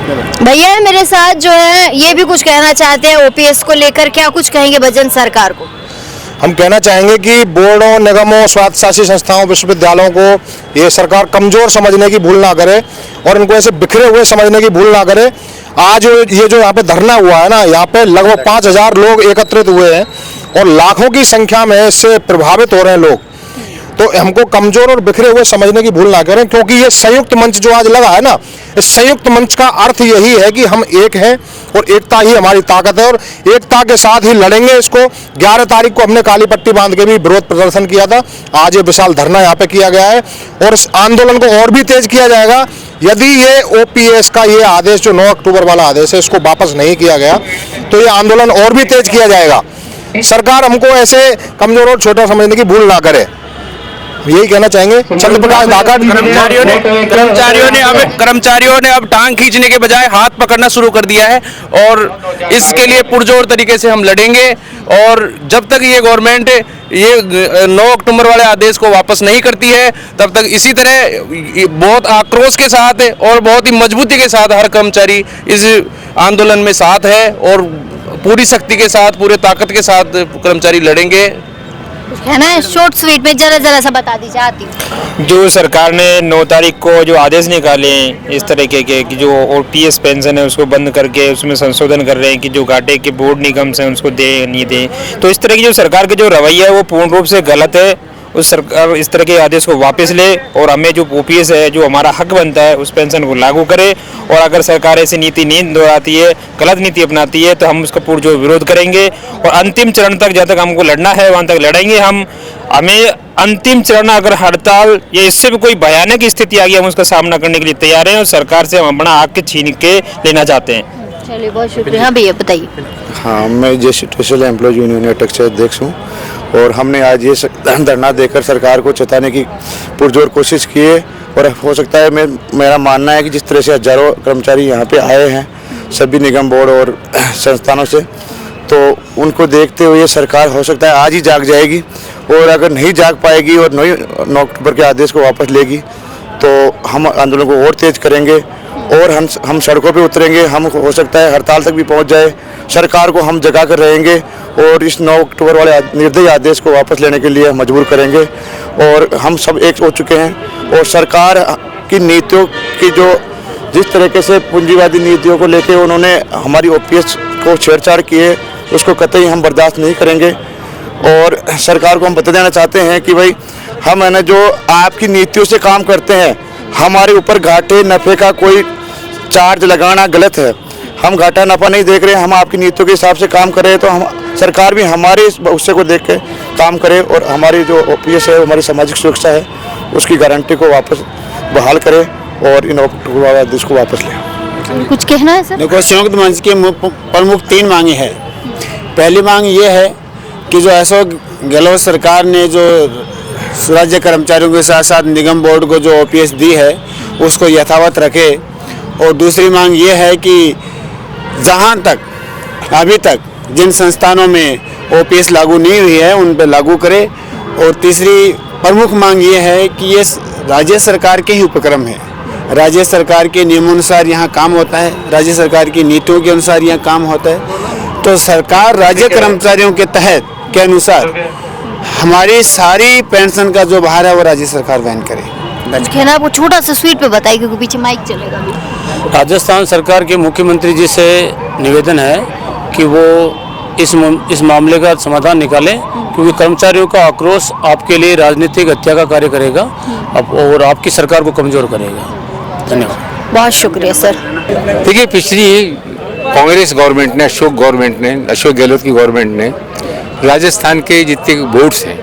भैया मेरे साथ जो है ये भी कुछ कहना चाहते हैं ओपीएस को लेकर, क्या कुछ कहेंगे बच्चन सरकार को? हम कहना चाहेंगे कि बोर्डों, निगमों, स्वायत्तशासी संस्थाओं, विश्वविद्यालयों को ये सरकार कमजोर समझने की भूल ना करे और इनको ऐसे बिखरे हुए समझने की भूल ना करे। आज ये जो यहाँ पे धरना हुआ है ना, यहाँ पे लगभग 5000 लोग एकत्रित हुए हैं और लाखों की संख्या में इससे प्रभावित हो रहे हैं लोग। तो हमको कमजोर और बिखरे हुए समझने की भूल ना करें, क्योंकि ये संयुक्त मंच जो आज लगा है ना, इस संयुक्त मंच का अर्थ यही है कि हम एक हैं और एकता ही हमारी ताकत है और एकता के साथ ही लड़ेंगे इसको। 11 तारीख को हमने काली पट्टी बांध के भी विरोध प्रदर्शन किया था, आज ये विशाल धरना यहाँ पे किया गया है और इस आंदोलन को और भी तेज किया जाएगा। यदि ये ओपीएस का ये आदेश जो 9 अक्टूबर वाला आदेश है इसको वापस नहीं किया गया तो ये आंदोलन और भी तेज किया जाएगा। सरकार हमको ऐसे कमजोर और छोटा समझने की भूल ना करे, यही कहना चाहेंगे। चंद्र प्रकाश धाकड़। कर्मचारियों ने अब टांग खींचने के बजाय हाथ पकड़ना शुरू कर दिया है और इसके लिए पुरजोर तरीके से हम लड़ेंगे और जब तक ये गवर्नमेंट ये 9 अक्टूबर वाले आदेश को वापस नहीं करती है तब तक इसी तरह बहुत आक्रोश के साथ और बहुत ही मजबूती के साथ हर कर्मचारी इस आंदोलन में साथ है और पूरी शक्ति के साथ, पूरे ताकत के साथ कर्मचारी लड़ेंगे। है ना, शॉर्ट स्वीट में जरा सा बता दीजिए। आती जो सरकार ने 9 तारीख को जो आदेश निकाले इस तरीके के कि जो ओपीएस पेंशन है उसको बंद करके उसमें संशोधन कर रहे हैं कि जो घाटे के बोर्ड निगम से उसको दे नहीं दे, तो इस तरह की जो सरकार की जो रवैया है वो पूर्ण रूप से गलत है। उस सरकार इस तरह के आदेश को वापस ले और हमें जो ओपीएस है जो हमारा हक बनता है उस पेंशन को लागू करे और अगर सरकार ऐसी नीति नहीं दोहराती है, गलत नीति अपनाती है तो हम उसका पुरजोर विरोध करेंगे और अंतिम चरण तक जहाँ तक हमको लड़ना है वहाँ तक लड़ेंगे हम। हमें अंतिम चरण अगर हड़ताल या इससे भी कोई भयानक स्थिति आ गई हम उसका सामना करने के लिए तैयार हैं और सरकार से हम अपना हक छीन के लेना चाहते हैं। चलिए, बहुत शुक्रिया। हाँ भैया बताइए। हाँ, मैं जे स्पेशल एम्प्लॉय यूनियन अटक से अध्यक्ष हूँ और हमने आज ये धरना देकर सरकार को चेताने की पुरजोर कोशिश की है और हो सकता है मेरा मानना है कि जिस तरह से हजारों कर्मचारी यहाँ पे आए हैं सभी निगम बोर्ड और संस्थानों से, तो उनको देखते हुए सरकार हो सकता है आज ही जाग जाएगी और अगर नहीं जाग पाएगी और 9 अक्टूबर के आदेश को वापस लेगी तो हम आंदोलन को और तेज करेंगे और हम सड़कों पे उतरेंगे। हम हो सकता है हड़ताल तक भी पहुंच जाए, सरकार को हम जगा कर रहेंगे और इस 9 अक्टूबर वाले निर्दयी आदेश को वापस लेने के लिए मजबूर करेंगे और हम सब एक हो चुके हैं और सरकार की नीतियों की जो जिस तरीके से पूंजीवादी नीतियों को लेके उन्होंने हमारी ओपीएस को छेड़छाड़ की है उसको कतई हम बर्दाश्त नहीं करेंगे और सरकार को हम बता देना चाहते हैं कि भाई हम है ना जो आपकी नीतियों से काम करते हैं, हमारे ऊपर घाटे नफ़े का कोई चार्ज लगाना गलत है। हम घाटा नफ़ा नहीं देख रहे हैं, हम आपकी नीतियों के हिसाब से काम कर रहे हैं तो हम सरकार भी हमारे इस भविष्य को देख के काम करे और हमारी जो ओपीएस है हमारी सामाजिक सुरक्षा है उसकी गारंटी को वापस बहाल करे और इन आदेश को वापस ले। कुछ कहना है सर? देखो, संयुक्त मंच की प्रमुख 3 मांगे हैं। पहली मांग ये है कि जो अशोक गहलोत सरकार ने जो राज्य कर्मचारियों के साथ साथ निगम बोर्ड को जो ओपीएस दी है उसको यथावत रखे और दूसरी मांग ये है कि जहाँ तक अभी तक जिन संस्थानों में ओपीएस लागू नहीं हुई है उन पर लागू करे और तीसरी प्रमुख मांग ये है कि ये राज्य सरकार के ही उपक्रम है, राज्य सरकार के नियमानुसार यहाँ काम होता है, राज्य सरकार की नीतियों के अनुसार यहाँ काम होता है, तो सरकार राज्य कर्मचारियों के तहत के अनुसार हमारी सारी पेंशन का जो भार है वो राज्य सरकार वहन करे। कुछ कहना आपको छोटा सा स्वीट पे बताइए क्योंकि पीछे माइक चलेगा। राजस्थान सरकार के मुख्यमंत्री जी से निवेदन है कि वो इस मामले का समाधान निकालें क्योंकि कर्मचारियों का आक्रोश आपके लिए राजनीतिक हत्या का कार्य करेगा और आपकी सरकार को कमजोर करेगा। धन्यवाद। बहुत शुक्रिया सर। देखिए, पिछली कांग्रेस गवर्नमेंट ने, अशोक गहलोत की गवर्नमेंट ने राजस्थान के जितने बोर्ड्स हैं,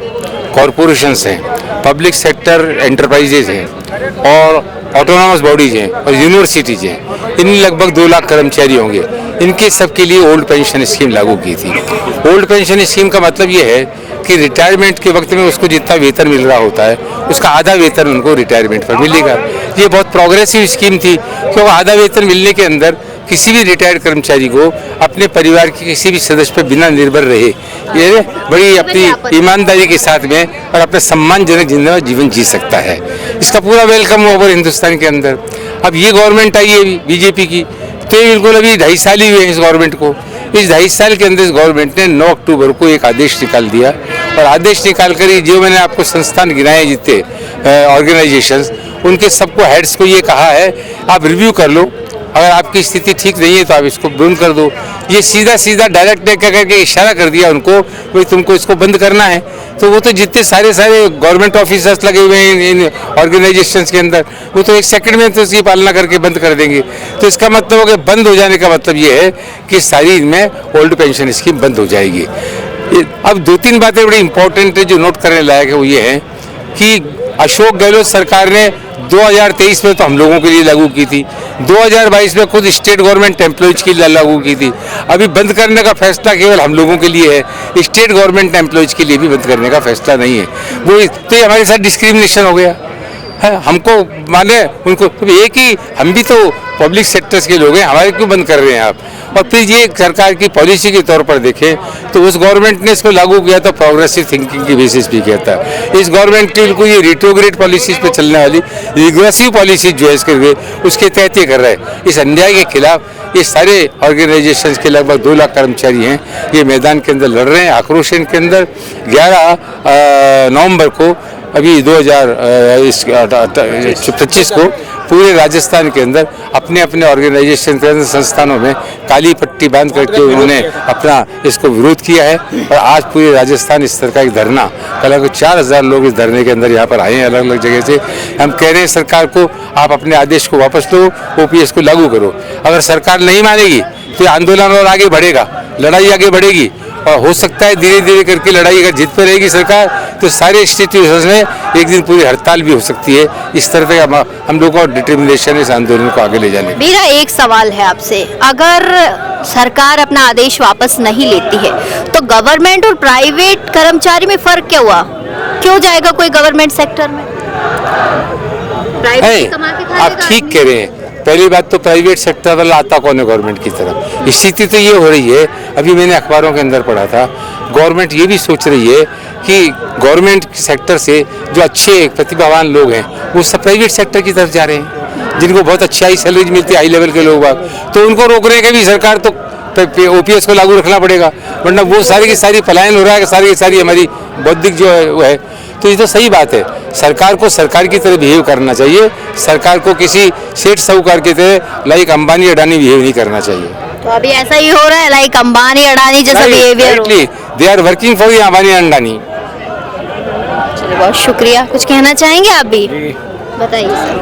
कॉरपोरेशंस हैं, पब्लिक सेक्टर एंटरप्राइजेज हैं और ऑटोनॉमस बॉडीज हैं और यूनिवर्सिटीज हैं, इन लगभग 2 लाख कर्मचारी होंगे, इनके सबके लिए ओल्ड पेंशन स्कीम लागू की थी। ओल्ड पेंशन स्कीम का मतलब ये है कि रिटायरमेंट के वक्त में उसको जितना वेतन मिल रहा होता है उसका आधा वेतन उनको रिटायरमेंट पर मिलेगा। ये बहुत प्रोग्रेसिव स्कीम थी क्योंकि आधा वेतन मिलने के अंदर किसी भी रिटायर्ड कर्मचारी को अपने परिवार के किसी भी सदस्य पर बिना निर्भर रहे ये बड़ी अपनी ईमानदारी के साथ में और अपने सम्मानजनक जीवन जी सकता है। इसका पूरा वेलकम ओवर हिंदुस्तान के अंदर। अब ये गवर्नमेंट आई है बीजेपी की, तो ये बिल्कुल अभी 2.5 साल ही हुए हैं इस गवर्नमेंट को। इस 2.5 साल के अंदर इस गवर्नमेंट ने 9 अक्टूबर को एक आदेश निकाल दिया, और आदेश निकाल कर ही जो मैंने आपको संस्थान गिनाए जितने ऑर्गेनाइजेशंस, उनके सबको हेड्स को ये कहा है आप रिव्यू कर लो, अगर आपकी स्थिति ठीक नहीं है तो आप इसको बंद कर दो। ये सीधा सीधा डायरेक्ट करके इशारा कर दिया उनको, भाई तुमको इसको बंद करना है। तो वो तो जितने सारे गवर्नमेंट ऑफिसर्स लगे हुए हैं इन ऑर्गेनाइजेशंस के अंदर, वो तो 1 सेकंड में तो इसकी पालना करके बंद कर देंगे। तो इसका मतलब हो कि बंद हो जाने का मतलब ये है कि सारी इनमें ओल्ड पेंशन स्कीम बंद हो जाएगी। अब 2-3 बातें बड़ी इंपॉर्टेंट है जो नोट करने लायक है, वो ये है कि अशोक गहलोत सरकार ने 2023 में तो हम लोगों के लिए लागू की थी, 2022 में खुद स्टेट गवर्नमेंट एम्प्लॉयज के लिए लागू की थी। अभी बंद करने का फैसला केवल हम लोगों के लिए है, स्टेट गवर्नमेंट एम्प्लॉयज के लिए भी बंद करने का फैसला नहीं है। वो तो ये हमारे साथ डिस्क्रिमिनेशन हो गया है, हमको माने उनको एक ही, हम भी तो पब्लिक सेक्टर्स के लोग हैं, हमारे क्यों बंद कर रहे हैं आप। और फिर ये सरकार की पॉलिसी के तौर पर देखें तो उस गवर्नमेंट ने इसको लागू किया था प्रोग्रेसिव थिंकिंग की बेसिस पे किया था। इस गवर्नमेंट की बिल्कुल ये रिट्रोग्रेड पॉलिसीज पे चलने वाली रिग्रेसिव पॉलिसी जो है इसके उसके तहत ये कर रहा है। इस अन्याय के खिलाफ ये सारे ऑर्गेनाइजेशंस के लगभग 2 लाख कर्मचारी हैं, ये मैदान के अंदर लड़ रहे हैं। आक्रोश के अंदर 11 नवंबर को अभी 2025 को पूरे राजस्थान के अंदर अपने अपने ऑर्गेनाइजेशन के अंदर संस्थानों में काली पट्टी बांध करके उन्होंने अपना इसको विरोध किया है। और आज पूरे राजस्थान इस तरह का एक धरना, कल 4000 लोग इस धरने के अंदर यहाँ पर आए हैं अलग अलग जगह से। हम कह रहे हैं सरकार को आप अपने आदेश को वापस लो, OPS को लागू करो। अगर सरकार नहीं मानेगी तो आंदोलन और आगे बढ़ेगा, लड़ाई आगे बढ़ेगी, और हो सकता है धीरे धीरे करके लड़ाई अगर जीत पे रहेगी सरकार तो सारे इंस्टीट्यूशंस में एक दिन पूरी हड़ताल भी हो सकती है। इस तरह का हम लोगों का डिटर्मिनेशन इस आंदोलन को आगे ले जाने। मेरा एक सवाल है आपसे, अगर सरकार अपना आदेश वापस नहीं लेती है तो गवर्नमेंट और प्राइवेट कर्मचारी में फर्क क्या हुआ? क्यों जाएगा कोई गवर्नमेंट सेक्टर में? प्राइवेट कमा के खाएगा आप ठीक कह रहे हैं। पहली बात तो प्राइवेट सेक्टर वाला आता कौन है गवर्नमेंट की तरफ? स्थिति तो ये हो रही है, अभी मैंने अखबारों के अंदर पढ़ा था, गवर्नमेंट ये भी सोच रही है कि गवर्नमेंट सेक्टर से जो अच्छे प्रतिभावान लोग हैं वो सब प्राइवेट सेक्टर की तरफ जा रहे हैं, जिनको बहुत अच्छी हाई सैलरी मिलती है, हाई लेवल के लोग बाग, तो उनको रोकने के भी सरकार तो OPS को लागू रखना पड़ेगा, वरना वो सारी की सारी पलायन हो रहा है, सारी की सारी हमारी बौद्धिक जो है वो है। तो ये तो सही बात है, सरकार को सरकार की तरह बिहेव करना चाहिए, सरकार को किसी सेठ साहूकार की तरह लाइक अंबानी अडानी बिहेव नहीं करना चाहिए। तो अभी ऐसा ही हो रहा है, लाइक अंबानी अडानी जैसा behaviour. They are working for Ambani Adani. चलिए बहुत शुक्रिया, कुछ कहना चाहेंगे आप भी? बताइए सर।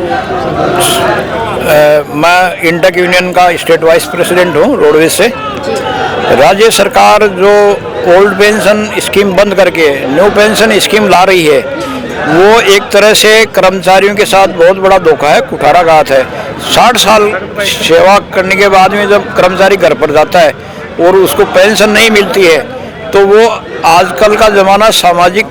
मैं इंटक यूनियन का स्टेट वाइस प्रेसिडेंट हूँ रोडवेज से। राज्य सरकार जो ओल्ड पेंशन स्कीम बंद करके न्यू पेंशन स्कीम ला रही है, वो एक तरह से कर्मचारियों के साथ बहुत बड़ा धोखा है, कुठाराघात है। 60 साल सेवा करने के बाद में जब कर्मचारी घर पर जाता है और उसको पेंशन नहीं मिलती है, तो वो आजकल का ज़माना सामाजिक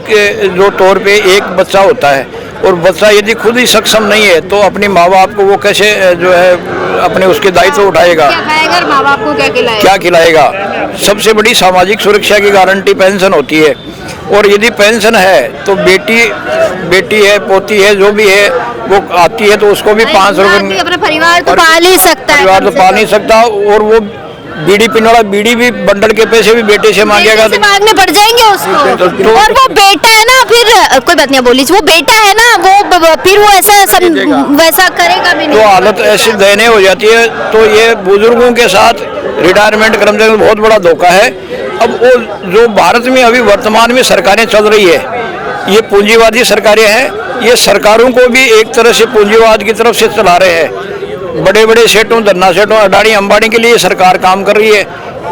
जो तौर पे एक बच्चा होता है, और बच्चा यदि खुद ही सक्षम नहीं है तो अपने माँ बाप को वो कैसे जो है अपने उसके दायित्व उठाएगा, क्या खाएगा और माँ बाप को क्या खिलाएगा। सबसे बड़ी सामाजिक सुरक्षा की गारंटी पेंशन होती है, और यदि पेंशन है तो बेटी है, पोती है, जो भी है वो आती है तो उसको भी 500 रुपये। अपना परिवार तो पाल ही सकता है, परिवार तो पाल नहीं सकता, और वो बीड़ी पीने वाला बीड़ी भी बंडल के पैसे भी बेटे से मांगेगा तो मांगने पड़ जाएंगे उसको। और वो बेटा है ना, फिर कोई बात नहीं बोली, वो बेटा है ना, वो फिर वो ऐसा वैसा करेगा भी नहीं। तो हालत ऐसी दयनीय हो जाती है। तो ये बुजुर्गों के साथ रिटायरमेंट कर्मचारियों में बहुत बड़ा धोखा है। अब वो जो भारत में अभी वर्तमान में सरकारें चल रही है, ये पूंजीवादी सरकारें हैं, ये सरकारों को भी एक तरह से पूंजीवाद की तरफ से चला रहे हैं। बड़े बड़े सेठों, धन्ना सेठों, अडानी अंबानी के लिए सरकार काम कर रही है।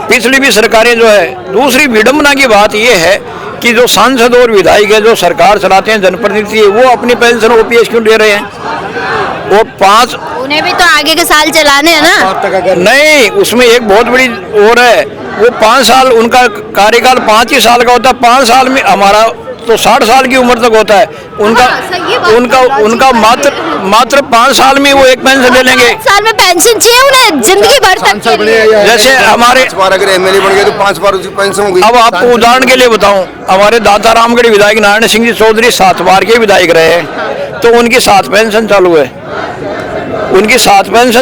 पिछली भी सरकारें जो है। दूसरी विडंबना की बात यह है कि जो सांसद और विधायक है, जो सरकार चलाते हैं, जनप्रतिनिधि है, वो अपनी पेंशन OPS क्यों दे रहे हैं? और 5 उन्हें भी तो आगे के साल चलाने हैं ना। नहीं, उसमें एक बहुत बड़ी और है, वो 5 साल उनका कार्यकाल 5 ही साल का होता है। 5 साल में हमारा तो 60 साल की उम्र तक होता है उनका मात्र 5 साल में वो एक पेंशन ले लेंगे। 5 साल में पेंशन चाहिए उन्हें जिंदगी भर तक। जैसे हमारे अगर MLA बन गए तो 5 बार उसकी पेंशन होगी। अब आपको उदाहरण के लिए बताऊं, हमारे दाता रामगढ़ विधायक नारायण सिंह जी चौधरी 7 बार के विधायक रहे हैं, तो उनकी 7 पेंशन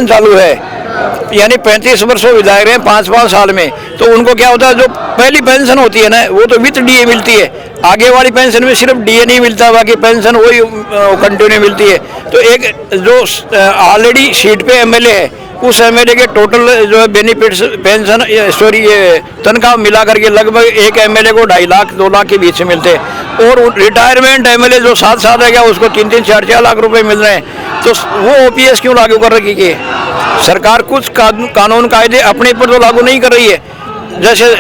चालू है, यानी 35 वर्ष वो विधायक रहे 5-5 साल में, तो उनको क्या होता है, जो पहली पेंशन होती है ना वो तो विथ डीए मिलती है, आगे वाली पेंशन में सिर्फ डीए नहीं मिलता, बाकी पेंशन वही कंटिन्यू मिलती है। तो एक जो ऑलरेडी सीट पे एमएलए है उस एमएलए के टोटल जो है बेनिफिट्स पेंशन ये तनख्वाह मिला करके लगभग एक एमएलए को 2.5 लाख 2 लाख के बीच में मिलते हैं, और रिटायरमेंट एमएलए जो 7 साल रह गया उसको 3-3 4-4 लाख रुपए मिल रहे हैं। तो वो ओपीएस क्यों लागू कर रही है सरकार? कुछ कानून कायदे अपने पर तो लागू नहीं कर रही है। जैसे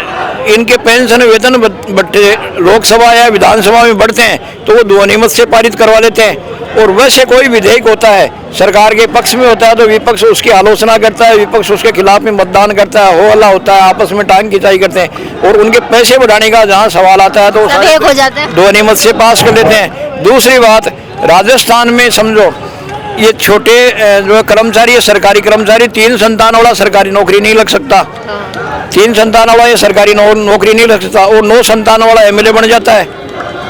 इनके पेंशन वेतन बढ़ते लोकसभा या विधानसभा में बढ़ते हैं तो वो ध्वनिमत से पारित करवा लेते हैं, और वैसे कोई विधेयक होता है सरकार के पक्ष में होता है तो विपक्ष उसकी आलोचना करता है, विपक्ष उसके खिलाफ में मतदान करता है, हो हल्ला होता है, आपस में टांग खिंचाई करते हैं, और उनके पैसे बढ़ाने का जहाँ सवाल आता है तो एक हो जाते हैं, ध्वनिमत से पास कर लेते हैं। दूसरी बात, राजस्थान में समझो ये छोटे जो कर्मचारी है, सरकारी कर्मचारी 3 संतान वाला सरकारी नौकरी नहीं लग सकता, 3 संतान वाला ये सरकारी नौकरी नहीं लग सकता, और 9 संतान वाला एमएलए बन जाता है,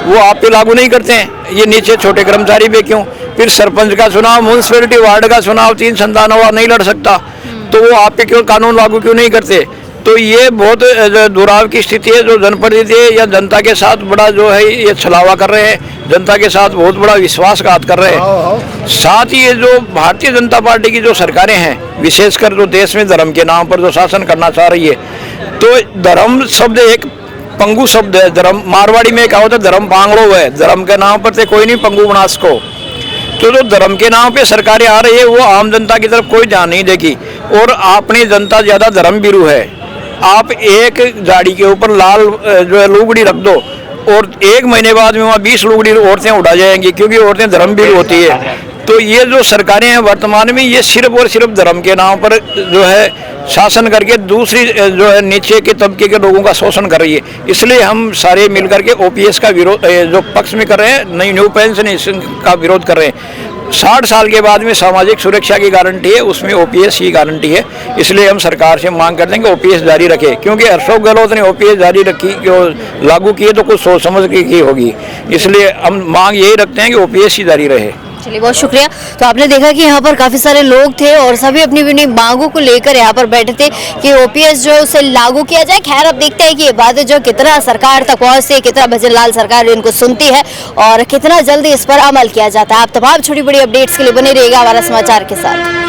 वो आप पे लागू नहीं करते हैं। ये नीचे छोटे कर्मचारी पे क्यों? फिर सरपंच का चुनाव, म्यूनसिपैलिटी वार्ड का चुनाव 3 संतान वाला नहीं लड़ सकता, तो वो आप पे क्यों कानून लागू क्यों नहीं करते? तो ये बहुत दुराव की स्थिति है जो जनप्रतिनिधि या जनता के साथ बड़ा जो है ये छलावा कर रहे हैं, जनता के साथ बहुत बड़ा विश्वासघात कर रहे हैं। साथ ही ये जो भारतीय जनता पार्टी की जो सरकारें हैं, विशेषकर जो देश में धर्म के नाम पर जो शासन करना चाह रही है, तो धर्म शब्द एक पंगु शब्द है। धर्म मारवाड़ी में क्या होता है, धर्म पांगड़ो है, धर्म के नाम पर कोई नहीं पंगु बना सको। तो जो धर्म के नाम पे सरकारें आ रही है वो आम जनता की तरफ कोई ध्यान नहीं देगी, और अपनी जनता ज़्यादा धर्म भीरू है। आप एक गाड़ी के ऊपर लाल जो है लुगड़ी रख दो और 1 महीने बाद में वहाँ 20 लुगड़ी औरतें उड़ा जाएंगी, क्योंकि औरतें धर्म भीरू होती है। तो ये जो सरकारें हैं वर्तमान में ये सिर्फ और सिर्फ धर्म के नाम पर जो है शासन करके दूसरी जो है नीचे के तबके के लोगों का शोषण कर रही है। इसलिए हम सारे मिलकर के ओपीएस का विरोध जो पक्ष में कर रहे हैं, नई न्यू पेंशन का विरोध कर रहे हैं। 60 साल के बाद में सामाजिक सुरक्षा की गारंटी है, उसमें ओपीएस की गारंटी है। इसलिए हम सरकार से मांग करते हैं कि ओपीएस जारी रखे, क्योंकि अशोक गहलोत ने ओपीएस जारी रखी लागू किए तो कुछ सोच समझ के की होगी। इसलिए हम मांग यही रखते हैं कि ओपीएस ही जारी रहे। चलिए, बहुत शुक्रिया। तो आपने देखा कि यहाँ पर काफी सारे लोग थे और सभी अपनी अपनी मांगों को लेकर यहाँ पर बैठे थे कि ओपीएस जो है उसे लागू किया जाए। खैर, अब देखते हैं कि ये बातें जो कितना सरकार तक पहुँचती है, कितना भजन लाल सरकार इनको सुनती है और कितना जल्दी इस पर अमल किया जाता है। आप तमाम छोटी बड़ी अपडेट्स के लिए बने रहिएगा हमारा समाचार के साथ।